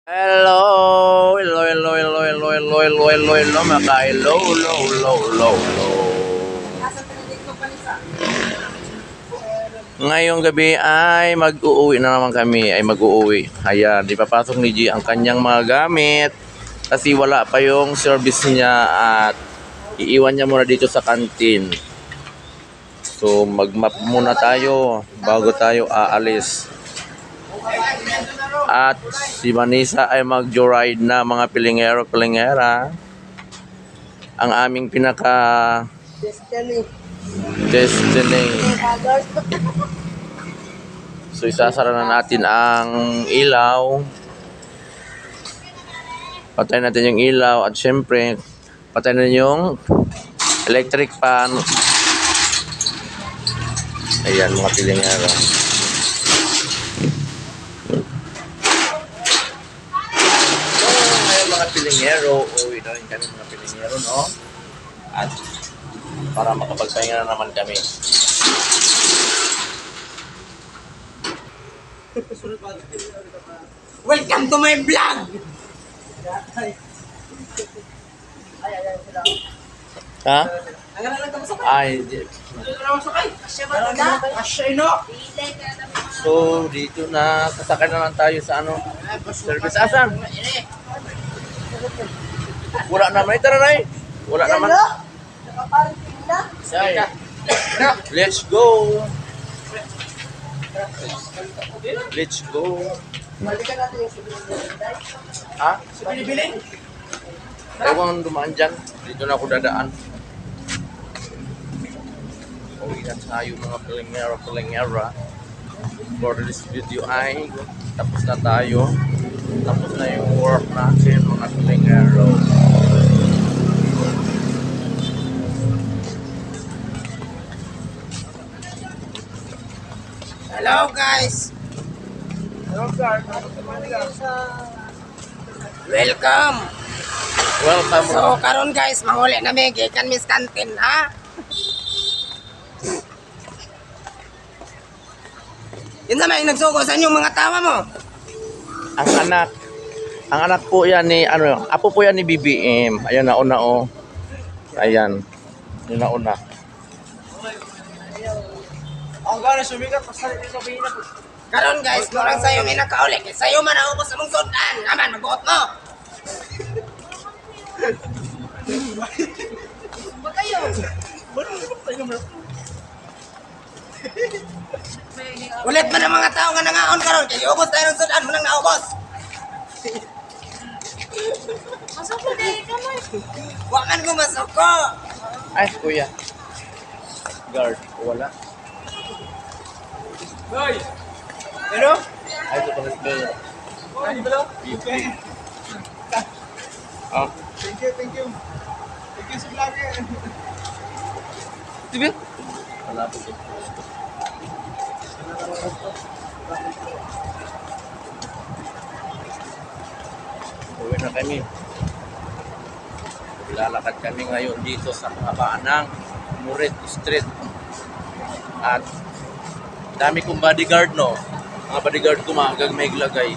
Hello, hello, hello, hello, hello, hello, hello, hello, hello, hello, hello, hello, hello, hello. Ngayong gabi ay mag-uuwi na naman kami, Ayan, di papasok ni G ang kanyang mga gamit kasi wala pa yung service niya at iiwan niya muna dito sa kantin. So, mag-map muna tayo bago tayo aalis. At si Vanessa ay mag-joyride na mga pilingero-pilingera. Ang aming Destiny. So isasara na natin ang ilaw. Patay natin yung ilaw at syempre patay na yung electric fan. Ayan mga pilingero. Mga pilingero, uwi na rin kami mga pilingero, no? At para makapagpahinga na naman kami. Welcome to my vlog! Ha? Ay, so dito na sasakay na lang tayo sa service asan? Wala naman ito na Wala naman. Say, let's go. Let's go. Ha? Ewan dumaan dyan. Dito na ako dadaan. Uwi na tayo mga pilingera. For this video ay tapos na tayo. Tapos na yung work natin mga pilingero. Hello guys! Welcome! Welcome. So karon guys, manguli na may gikan Miss Canteen ha? Yun na may nagsugo sa inyong mga tawa mo? Ang anak po yan ni apo po yan ni BBM. Ayun nauna Ayan. Yun nauna. Ang gano'n sumikat, pasalit yung sabihin na po. Karon guys, kurang sa'yo may nakaulik. Sa'yo man ako sa mong sudan. Naman, magbuot mo! Ba kayo? Ulit man ang mga tao nga nangaon karon kay ubos tayo ng sudan mo nang naubos. Masuk ko dahil ka man. Wa man ko masuko. Ay, kuya. Guard. Wala. Hoy! Ano? Ay, ito pala si Ay, hello? Okay. Ah. Thank you. Thank you sa vlogger. Tibi? Wala po ito. Uwi na kami. Lalakad kami ngayon dito sa kabaan ng Murit Street. At dami kong bodyguard, no? Mga bodyguard ko hanggang may glagay.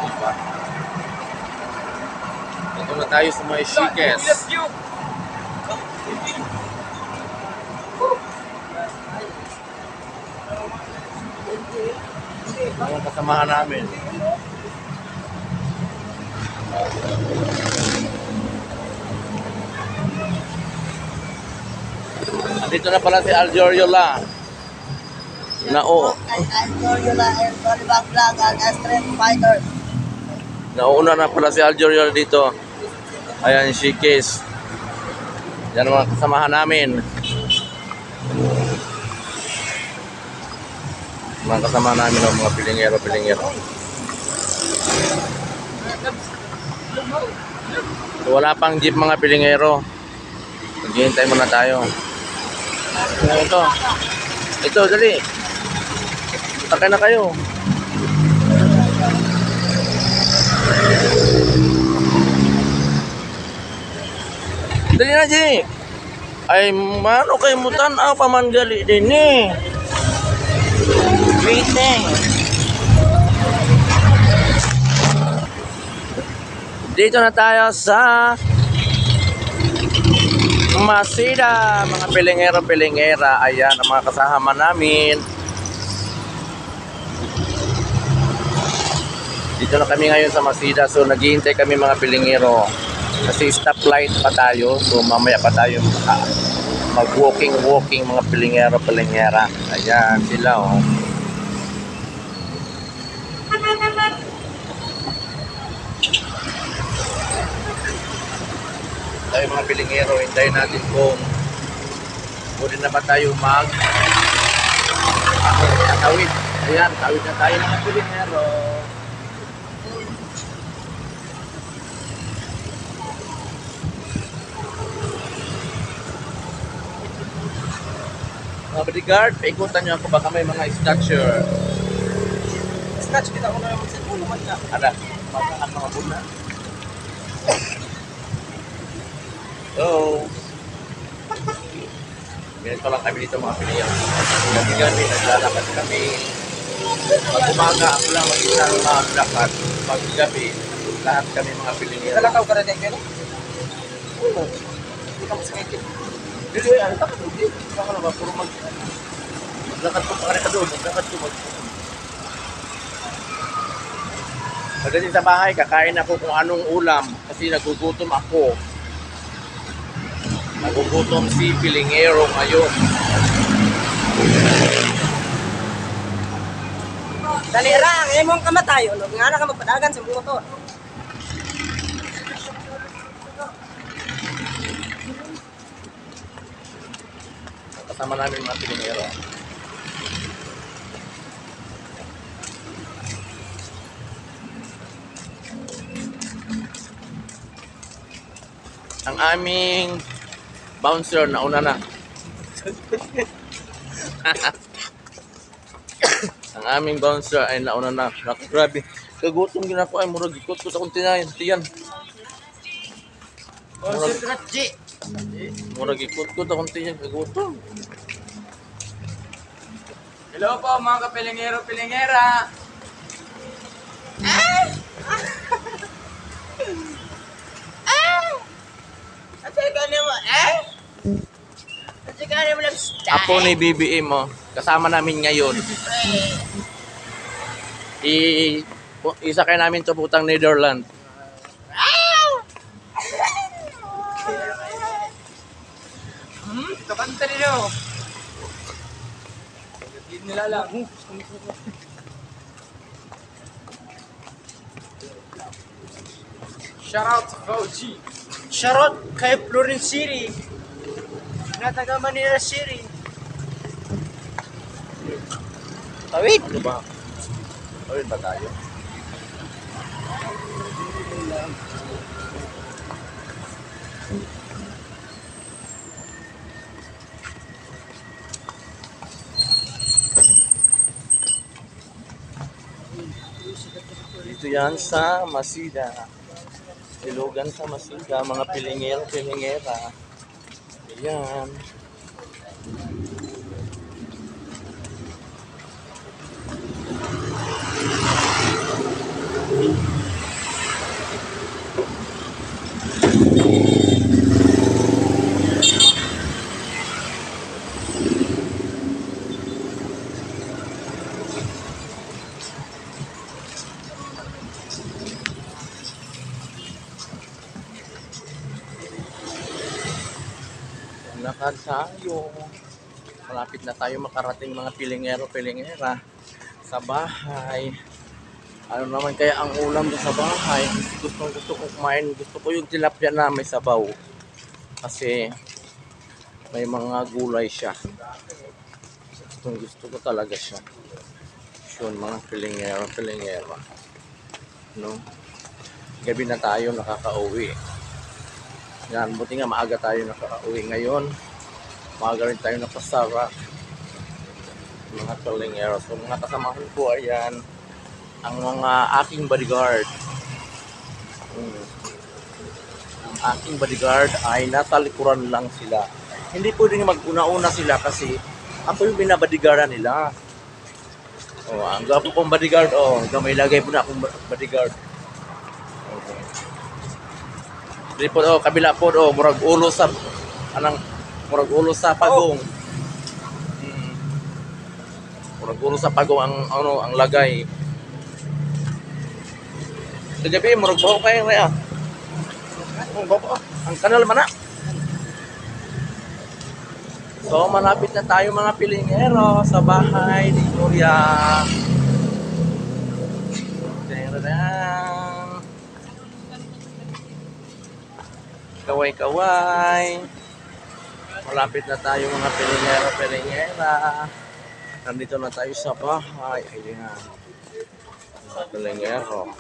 Diba? Ito na tayo sa mga Shikes. Mga kasamahan namin. Andito na pala si Aljoriola. Nauna na pala si Aljoriola dito. Ayan si Shikes. Yan ang mga kasamahan namin. Mga kasamahan namin ng mga pilingero. So, wala pang jeep mga pilingero. Maghihintay muna tayo. Ito, dali. Takay na kayo. Dali na, Jenny. Ay, mano kay mutan pa man gali din eh. Waiting. Dito na tayo sa Masida, mga pilingero-pilingera. Ayan ang mga kasama namin. Dito na kami ngayon sa Masida. So naghihintay kami mga pilingero. Kasi stoplight pa tayo. So mamaya pa tayo mag-walking mga pilingero-pilingera. Ayan sila oh. Tayo mga pilingero, hintayin natin kung pwede na ba tayo tawid. Ayan, tawid na tayo mga pilingero. Mga bodyguard, paikutan nyo ako baka may mga structure. Scratch kita ko na naman sa ulo man niya. Ada, ang mga buna. So, ganito lang kami dito mga pilingero. Gabi-gabi, naglalakad kami. Pag umaga, ako lang mag-isang maglakad. Pag gabi, lahat kami mga pilingero. Talakaw ka rin kayo? Oo. Hindi ka masakit. Hindi, ano ka hindi. Baka naman, puro maglakad ko pa ka doon. Maglakad ko Pagdating sa bahay, kakain ako kung anong ulam kasi nagugutom ako. Nagugutom si pilingero ngayon. Dali ra, ang imong kamatayon. Nga na ka magpadagan sa mga motor. Kasama namin mga pilingero. Ang aming bouncer nauna na. Ang aming bouncer ay nauna na. Naku, grabe. Kagutom din ako ay murag ikot ko sa kuntinayan. Tiyan. Murag ikot ko sa kuntinayan. Kagutom. Hello po mga kapilingero, pilingera. Apo ni BBM mo. Kasama namin ngayon. Isakay namin to putang Netherlands. Kabanta nilo. Hindi nila lang. Shout out to Fauci. Shout out kay Florence City. Na taga Manila City. Tawid. Ano ba? Tawid ba tayo? Dito yan sa Masida. Silugan sa Masida, mga pilingero-pilingera. Ayan. Lakad tayo. Malapit na tayo makarating mga pilingero-pilingera sa bahay. Ano naman kaya ang ulam doon sa bahay? Gusto ko kumain. Gusto ko yung tilapia na may sabaw. Kasi may mga gulay siya. Gusto ko talaga siya. Yun, mga pilingero-pilingera. No? Gabi na tayo nakaka-uwi. Yan, buti nga maaga tayo nakaka-uwi ngayon. Maaga rin tayo nakasara. Mga pilingero. So mga kasamahan ko, ayan, ang mga aking bodyguard. Ang aking bodyguard ay nasa likuran lang sila. hindi pwedeng mag-una-una sila kasi ako yung binabadigaran nila. Oh, ang gapo kong bodyguard, oh. Gamay lagay po na akong bodyguard. Okay. Dili po, oh, kabila po, oh, murag ulo sa, murag ulo sa pagong. Murag ulo sa pagong ang lagay. Kagabi, murag baho kayo na, ang kanal man na. So, malapit na tayo mga pilingero sa bahay ni Gloria. Tadadang. Kaway-kaway. Malapit na tayo mga pilingero-pilingera. Nandito na tayo sa bahay. Ayan. Mga pilingero.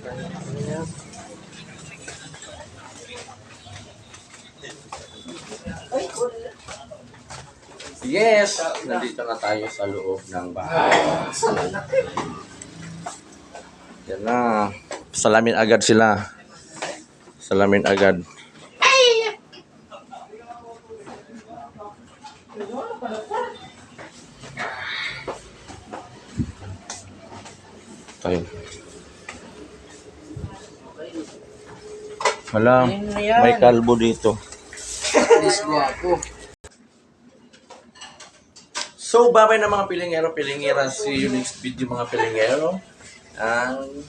Ayan. Yes! Nandito na tayo sa loob ng bahay. Yan na. Salamin agad sila. Salamin agad. Tayo. Wala, may kalbo dito. So, bye-bye na mga pilingero-pilingera. See you next video mga pilingero. And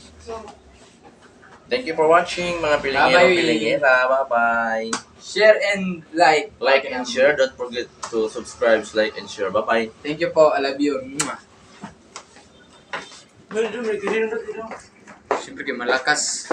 thank you for watching mga pilingero-pilingera. Bye-bye. Share and like. Like and share. Don't forget to subscribe, like and share. Bye-bye. Thank you po. I love you. Siyempre kayo malakas.